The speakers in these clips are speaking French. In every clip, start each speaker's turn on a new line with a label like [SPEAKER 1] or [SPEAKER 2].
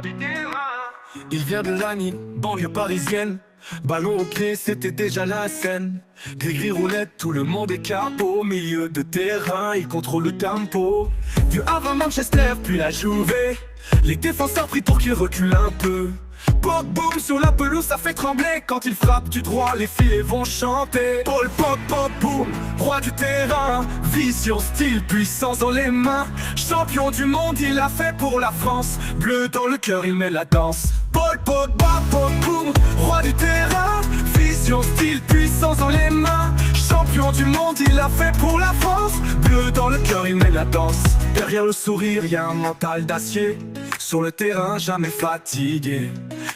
[SPEAKER 1] roi du terrain.
[SPEAKER 2] Il vient de Lagny, banlieue parisienne. Ballon au pied, c'était déjà la scène. Gris roulette, tout le monde est capot. Au milieu de terrain, il contrôle le tempo. Du Havre à Manchester, puis la Juve. Les défenseurs prient pour qu'il recule un peu. Pop boom sur la pelouse, ça fait trembler. Quand il frappe du droit, les filets vont chanter. Paul pop pop boom, roi du terrain. Vision, style, puissance dans les mains. Champion du monde, il l'a fait pour la France. Bleu dans le cœur, il met la danse. Paul pop pop pop boom, roi du terrain. Vision, style, puissance dans les mains. Champion du monde, il l'a fait pour la France. Bleu dans le cœur, il met la danse. Derrière le sourire, y a un mental d'acier. Sur le terrain, jamais fatigué.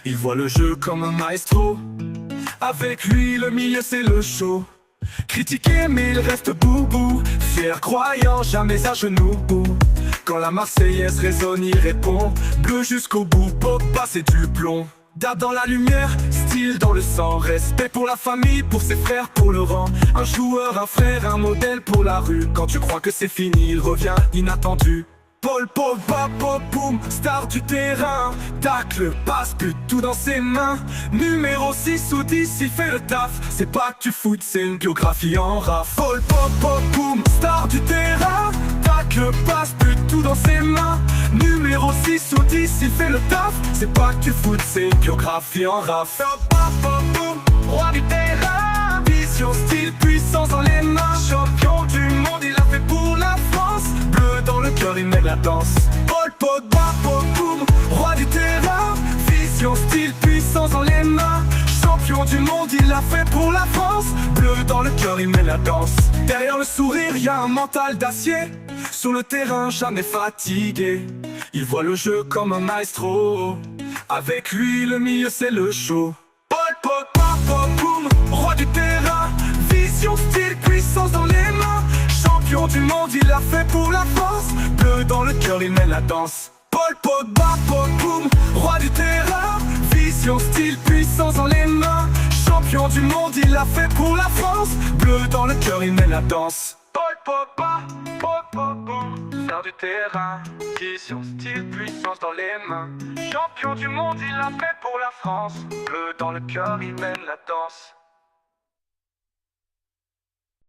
[SPEAKER 2] Il voit le jeu comme un maestro. Avec lui, le milieu, c'est le show. Critiqué, mais il reste boubou. Fier, croyant, jamais à genoux. Quand la Marseillaise résonne, il répond. Bleu jusqu'au bout, Pogba, c'est du plomb. Date dans la lumière, style dans le sang. Respect pour la famille, pour ses frères, pour le rang. Un joueur, un frère, un modèle pour la rue. Quand tu crois que c'est fini, il revient inattendu. Paul Pogba, pop boom, star du terrain. Tacle, passe, but, tout dans ses mains. Numéro 6 ou 10, il fait le taf. C'est pas que tu foot, c'est une biographie en raf. Paul pop boom, star du terrain. Tacle, passe, but, tout dans ses mains. Numéro 6 ou 10, il fait le taf. C'est pas que tu foot, c'est une biographie en raf. Pop boom, roi du terrain. Vision, style, puissance dans les mains. Champion du monde, il a fait pour la France. Bleu dans le cœur, il met la danse. Paul Pogba, pop boom, roi du terrain. Vision, style, puissance dans les mains. Champion du monde, il l'a fait pour la France. Bleu dans le cœur, il met la danse. Derrière le sourire, y a un mental d'acier. Sur le terrain, jamais fatigué. Il voit le jeu comme un maestro. Avec lui, le milieu, c'est le show. Paul Pogba, pop boom, roi du terrain. Vision, style, puissance dans les mains. Champion du monde, il l'a fait pour la France. Bleu dans le cœur, il met la danse. Paul Pogba, pop boom, roi du terrain. Vision, style, puissance dans les mains. Champion du monde, il l'a fait pour la France. Bleu dans le cœur, il met la danse.
[SPEAKER 1] Paul Pogba, pop boom, star du terrain. Vision, style, puissance dans les mains. Champion du monde, il l'a fait pour la France. Bleu dans le cœur, il mène la danse.